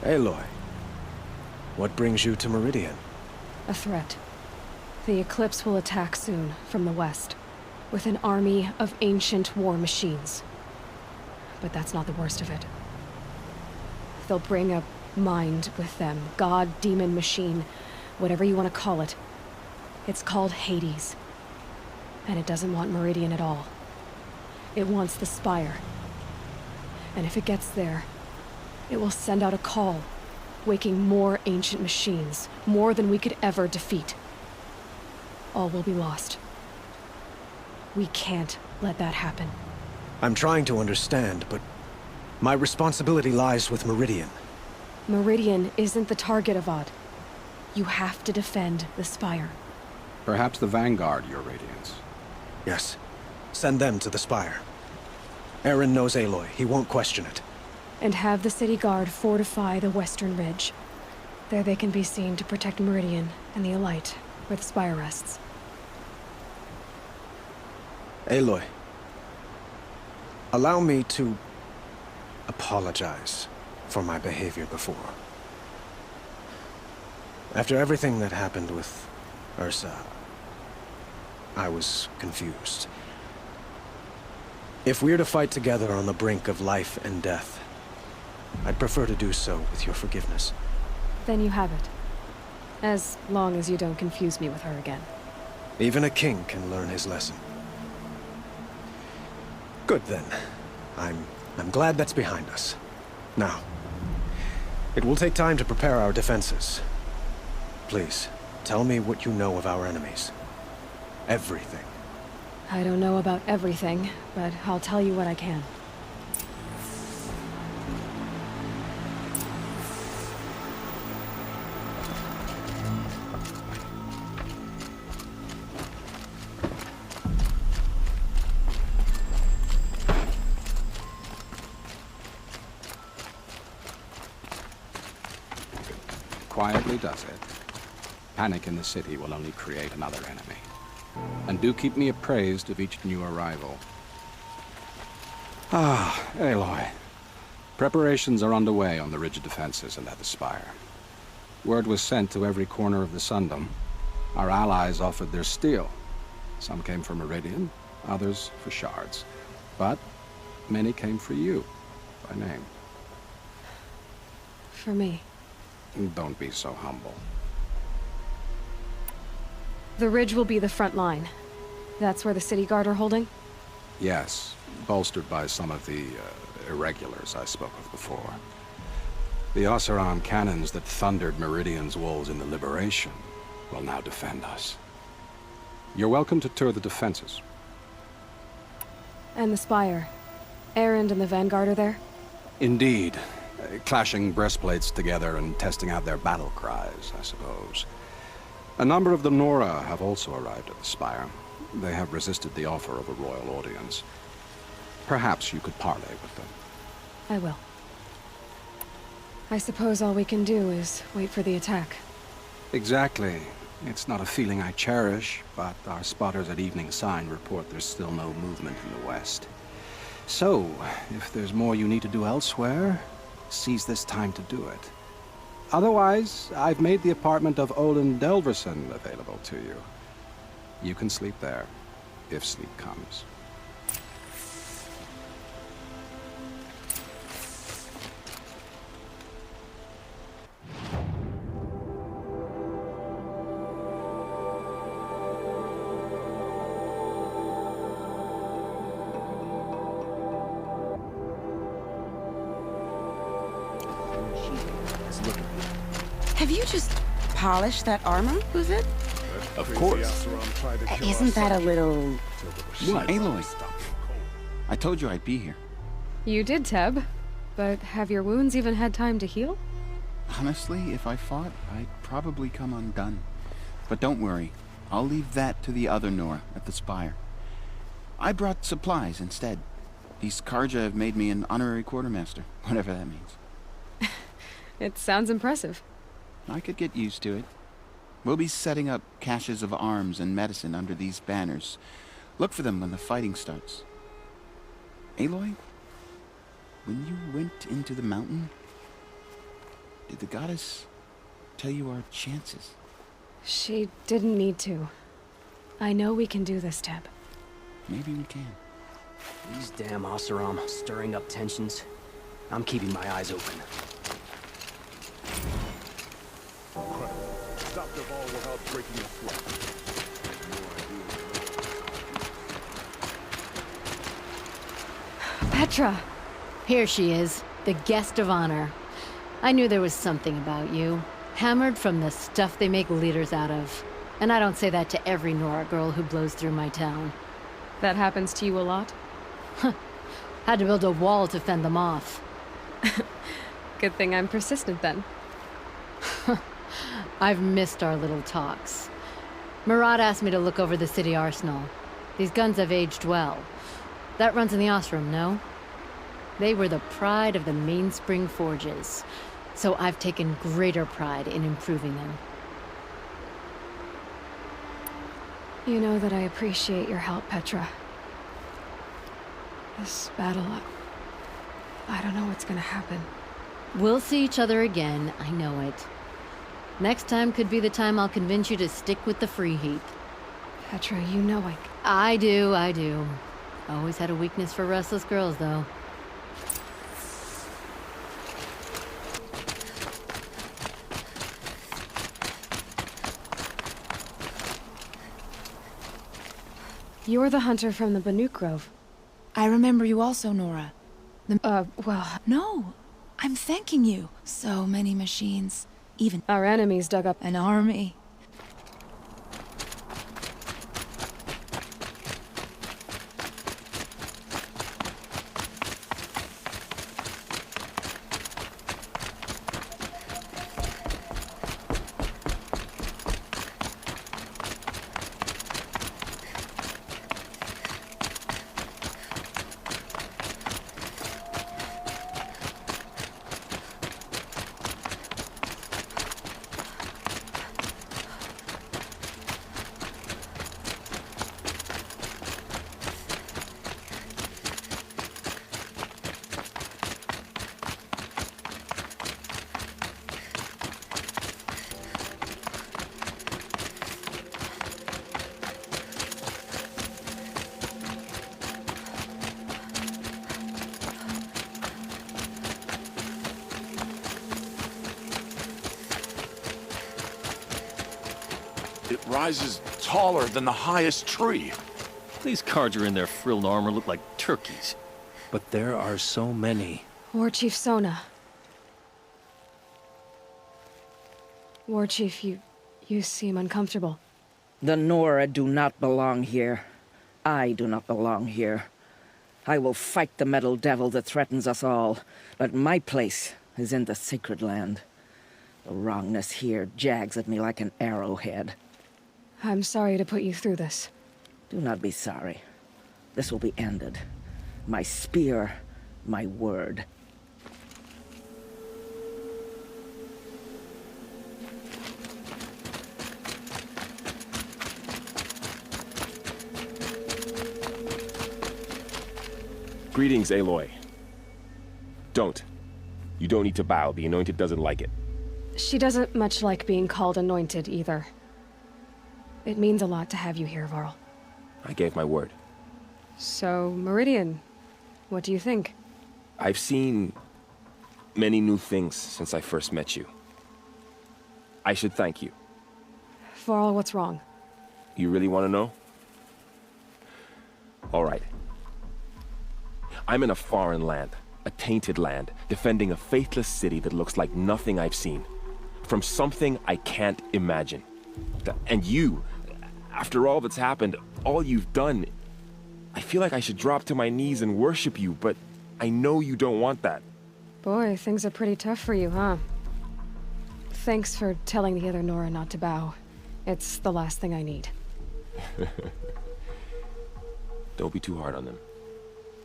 Aloy, what brings you to Meridian? A threat. The Eclipse will attack soon, from the west, with an army of ancient war machines. But that's not the worst of it. They'll bring a mind with them, god, demon, machine, whatever you want to call it. It's called Hades. And it doesn't want Meridian at all. It wants the Spire. And if it gets there, it will send out a call, waking more ancient machines, more than we could ever defeat. All will be lost. We can't let that happen. I'm trying to understand, but my responsibility lies with Meridian. Meridian isn't the target, Avad. You have to defend the Spire. Perhaps the Vanguard, Your Radiance. Yes. Send them to the Spire. Eren knows Aloy. He won't question it. And have the City Guard fortify the western ridge. There they can be seen to protect Meridian and the Elite, where the Spire rests. Aloy, allow me to apologize for my behavior before. After everything that happened with Ursa, I was confused. If we're to fight together on the brink of life and death, I'd prefer to do so with your forgiveness. Then you have it. As long as you don't confuse me with her again. Even a king can learn his lesson. Good then. I'm glad that's behind us. Now, it will take time to prepare our defenses. Please, tell me what you know of our enemies. Everything. I don't know about everything, but I'll tell you what I can. Quietly does it. Panic in the city will only create another enemy. And do keep me appraised of each new arrival. Ah, Aloy. Preparations are underway on the ridge defenses and at the Spire. Word was sent to every corner of the Sundom. Our allies offered their steel. Some came for Meridian, others for shards. But many came for you, by name. For me. Don't be so humble. The ridge will be the front line. That's where the City Guard are holding? Yes, bolstered by some of the irregulars I spoke of before. The Oseram cannons that thundered Meridian's walls in the Liberation will now defend us. You're welcome to tour the defenses. And the Spire. Erend and the Vanguard are there? Indeed. Clashing breastplates together and testing out their battle cries, I suppose. A number of the Nora have also arrived at the Spire. They have resisted the offer of a royal audience. Perhaps you could parley with them. I will. I suppose all we can do is wait for the attack. Exactly. It's not a feeling I cherish, but our spotters at Evening Sign report there's still no movement in the west. So, if there's more you need to do elsewhere, seize this time to do it. Otherwise, I've made the apartment of Olin Delverson available to you. You can sleep there, if sleep comes. Have you just polished that armor, was it? Of course. Isn't that a little... What? Aloy, I told you I'd be here. You did, Teb. But have your wounds even had time to heal? Honestly, if I fought, I'd probably come undone. But don't worry, I'll leave that to the other Nora at the Spire. I brought supplies instead. These Karja have made me an honorary quartermaster, whatever that means. It sounds impressive. I could get used to it. We'll be setting up caches of arms and medicine under these banners. Look for them when the fighting starts. Aloy, when you went into the mountain, Did the goddess tell you our chances? She didn't need to. I know we can do this, Teb. Maybe we can. These damn Oseram stirring up tensions. I'm keeping my eyes open. Stop the ball without breaking a sweat. Petra! Here she is, the guest of honor. I knew there was something about you. Hammered from the stuff they make leaders out of. And I don't say that to every Nora girl who blows through my town. That happens to you a lot? Had to build a wall to fend them off. Good thing I'm persistent then. I've missed our little talks. Murad asked me to look over the city arsenal. These guns have aged well. That runs in the Osram, no? They were the pride of the Mainspring Forges, so I've taken greater pride in improving them. You know that I appreciate your help, Petra. This battle, I don't know what's gonna happen. We'll see each other again, I know it. Next time could be the time I'll convince you to stick with the free heath. Petra, you know I do. Always had a weakness for restless girls, though. You're the hunter from the Banuk Grove. I remember you also, Nora. Well, No, I'm thanking you. So many machines. Even our enemies dug up an army. It rises taller than the highest tree. These cards are in their frilled armor look like turkeys. But there are so many. War Chief Sona. War Chief, you seem uncomfortable. The Nora do not belong here. I do not belong here. I will fight the metal devil that threatens us all, but my place is in the sacred land. The wrongness here jags at me like an arrowhead. I'm sorry to put you through this. Do not be sorry. This will be ended. My spear, my word. Greetings, Aloy. Don't. You don't need to bow. The Anointed doesn't like it. She doesn't much like being called anointed, either. It means a lot to have you here, Varl. I gave my word. So, Meridian, what do you think? I've seen many new things since I first met you. I should thank you. Varl, what's wrong? You really want to know? All right. I'm in a foreign land, a tainted land, defending a faithless city that looks like nothing I've seen. From something I can't imagine. And you, after all that's happened, all you've done, I feel like I should drop to my knees and worship you, but I know you don't want that. Boy, things are pretty tough for you, huh? Thanks for telling the other Nora not to bow. It's the last thing I need. Don't be too hard on them.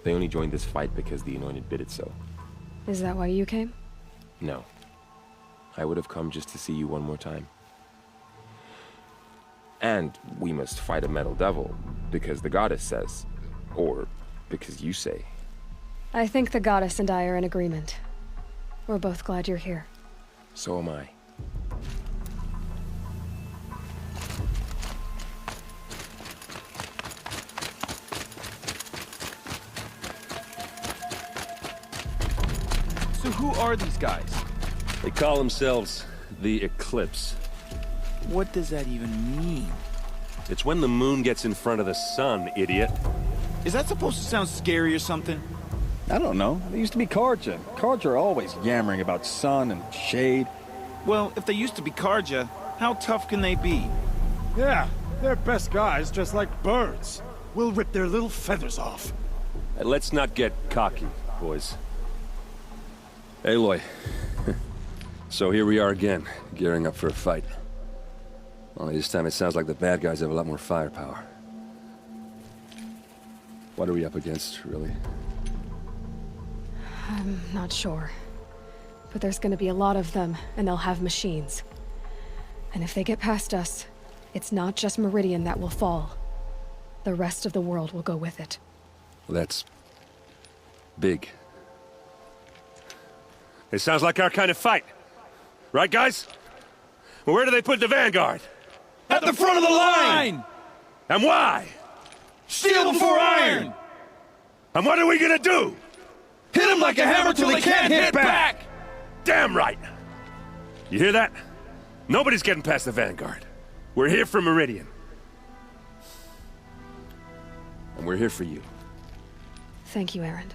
They only joined this fight because the Anointed bid it so. Is that why you came? No. I would have come just to see you one more time. And we must fight a metal devil, because the goddess says. Or because you say. I think the goddess and I are in agreement. We're both glad you're here. So am I. So who are these guys? They call themselves the Eclipse. What does that even mean? It's when the moon gets in front of the sun, idiot. Is that supposed to sound scary or something? I don't know. They used to be Karja. Karja are always yammering about sun and shade. Well, if they used to be Karja, how tough can they be? Yeah, they're best guys just like birds. We'll rip their little feathers off. Let's not get cocky, boys. Aloy. So here we are again, gearing up for a fight. Only this time it sounds like the bad guys have a lot more firepower. What are we up against, really? I'm not sure. But there's gonna be a lot of them, and they'll have machines. And if they get past us, it's not just Meridian that will fall. The rest of the world will go with it. Well, that's big. It sounds like our kind of fight. Right, guys? Well, where do they put the Vanguard? At the front of the line! And why? Steel before iron! And what are we gonna do? Hit them like a hammer till they can't hit back! Damn right! You hear that? Nobody's getting past the Vanguard. We're here for Meridian. And we're here for you. Thank you, Erend.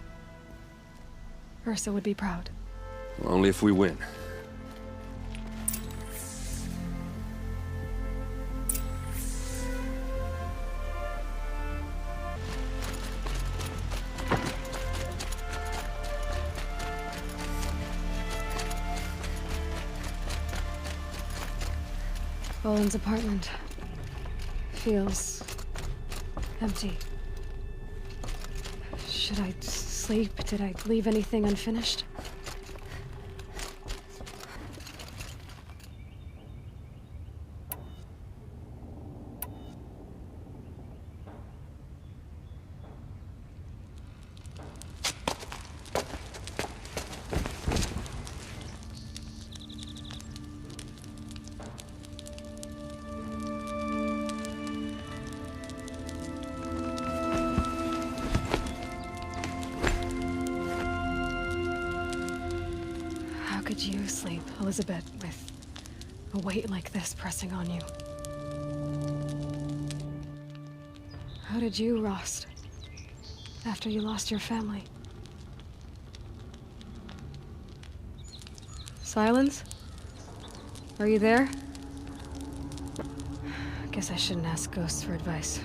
Ursa would be proud. Well, only if we win. Boland's apartment feels empty. Should I sleep? Did I leave anything unfinished? How could you sleep, Elizabeth, with a weight like this pressing on you? How did you, Rost, after you lost your family? Silence? Are you there? Guess I shouldn't ask ghosts for advice.